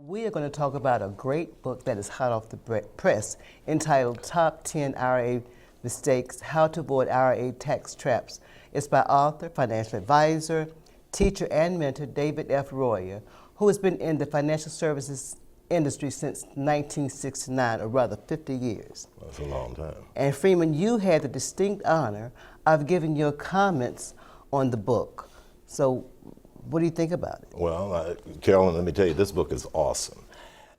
We are going to talk about a great book that is hot off the press entitled Top 10 IRA Mistakes, How to Avoid IRA Tax Traps. It's by author, financial advisor, teacher, and mentor David F. Royer, who has been in the financial services industry since 1969, or rather 50 years. That's a long time. And Freeman, you had the distinct honor of giving your comments on the book. So what do you think about it? Well, Carolyn, let me tell you, this book is awesome.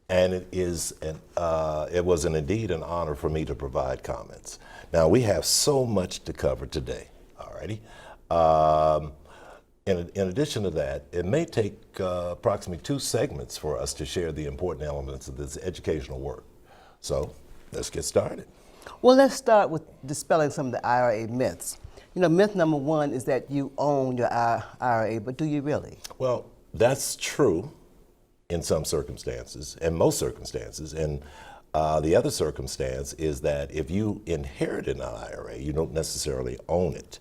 And it was indeed an honor for me to provide comments. Now, we have so much to cover today, alrighty? In addition to that, it may take approximately 2 segments for us to share the important elements of this educational work. So, let's get started. Well, let's start with dispelling some of the IRA myths. You know, myth number 1 is that you own your IRA, but do you really? Well, that's true in some circumstances, and most circumstances. And the other circumstance is that if you inherit an IRA, you don't necessarily own it.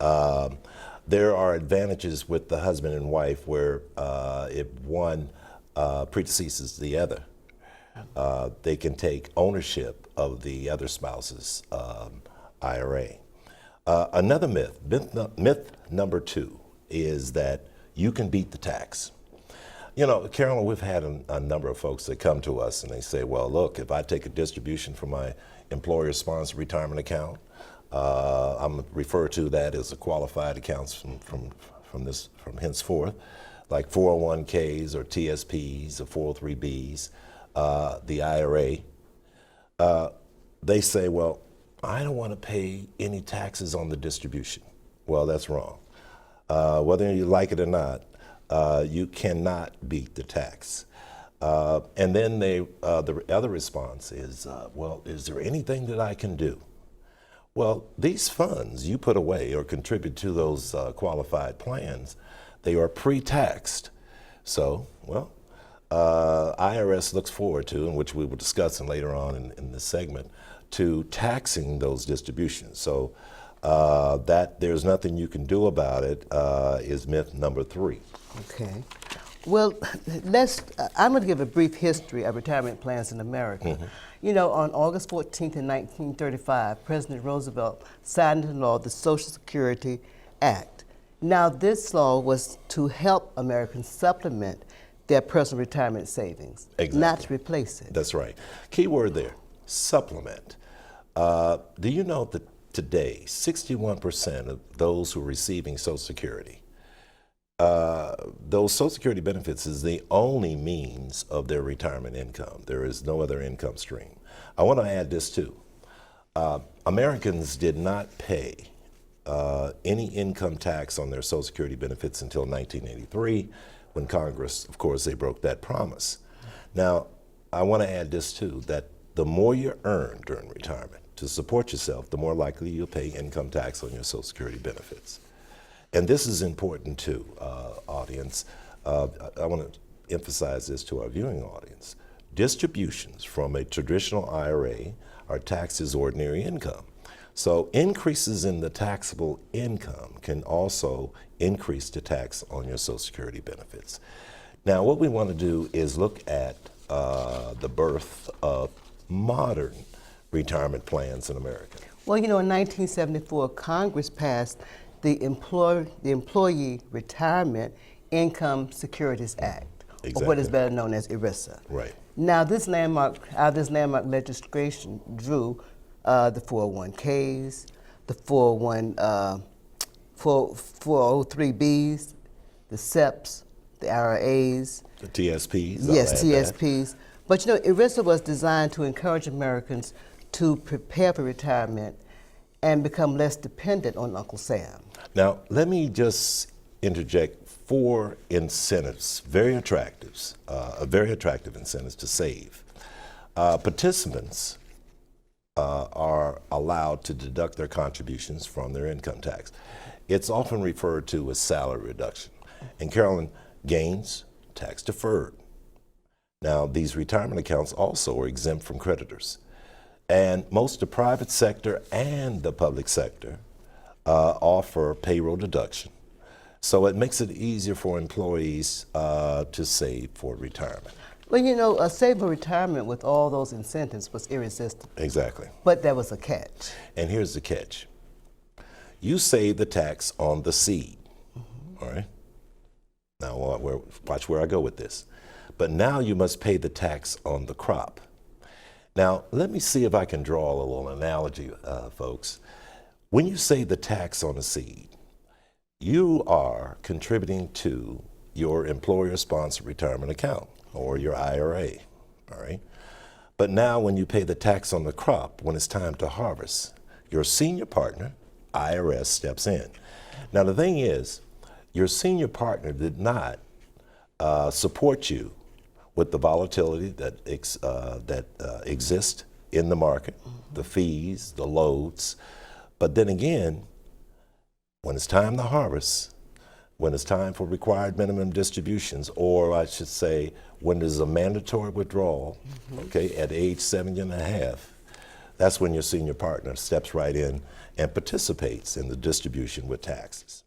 There are advantages with the husband and wife where if one predeceases the other, they can take ownership of the other spouse's IRA. Another myth number 2, is that you can beat the tax. You know, Carolyn, we've had a number of folks that come to us and they say, well, look, if I take a distribution from my employer-sponsored retirement account, I'm refer to that as a qualified accounts from henceforth, like 401ks or TSPs or 403bs, the IRA. They say, well, I don't want to pay any taxes on the distribution. Well, that's wrong. Whether you like it or not, you cannot beat the tax. And then the other response is, well, is there anything that I can do? Well, these funds you put away or contribute to those qualified plans, they are pre-taxed. So, well, IRS looks forward to, and which we will discuss later on in this segment, to taxing those distributions. So that there's nothing you can do about it is myth number 3. Okay. Well, I'm going to give a brief history of retirement plans in America. Mm-hmm. You know, on August 14th in 1935, President Roosevelt signed into law the Social Security Act. Now, this law was to help Americans supplement their personal retirement savings, exactly, not to replace it. That's right. Key word there, supplement. Do you know that today, 61% of those who are receiving Social Security, those Social Security benefits is the only means of their retirement income. There is no other income stream. I want to add this too. Americans did not pay any income tax on their Social Security benefits until 1983, when Congress, of course, they broke that promise. Now, I want to add this too, that the more you earn during retirement to support yourself, the more likely you'll pay income tax on your Social Security benefits. And this is important too, audience. I want to emphasize this to our viewing audience. Distributions from a traditional IRA are taxed as ordinary income. So increases in the taxable income can also increase the tax on your Social Security benefits. Now, what we want to do is look at the birth of modern retirement plans in America. Well, you know, in 1974, Congress passed the Employee Retirement Income Securities Act, exactly, or what is better known as ERISA. Right. Now, this landmark legislation drew the 401ks, the 403bs, the SEPs, the IRAs. The TSPs. Yes, TSPs. But you know, ERISA was designed to encourage Americans to prepare for retirement and become less dependent on Uncle Sam. Now, let me just interject 4 incentives, very attractive incentives to save. Participants are allowed to deduct their contributions from their income tax. It's often referred to as salary reduction. And Carolyn, gains, tax deferred. Now, these retirement accounts also are exempt from creditors. And most of the private sector and the public sector offer payroll deduction. So it makes it easier for employees to save for retirement. Well, you know, saving retirement with all those incentives was irresistible. Exactly. But there was a catch. And here's the catch. You save the tax on the seed, all right? Now, watch where I go with this. But now you must pay the tax on the crop. Now, let me see if I can draw a little analogy, folks. When you save the tax on a seed, you are contributing to your employer-sponsored retirement account, or your IRA, all right? But now when you pay the tax on the crop, when it's time to harvest, your senior partner, IRS, steps in. Now the thing is, your senior partner did not support you with the volatility that exists in the market, the fees, the loads. But then again, when it's time to harvest, when it's time for required minimum distributions, or I should say, when there's a mandatory withdrawal, okay, at age 70.5, that's when your senior partner steps right in and participates in the distribution with taxes.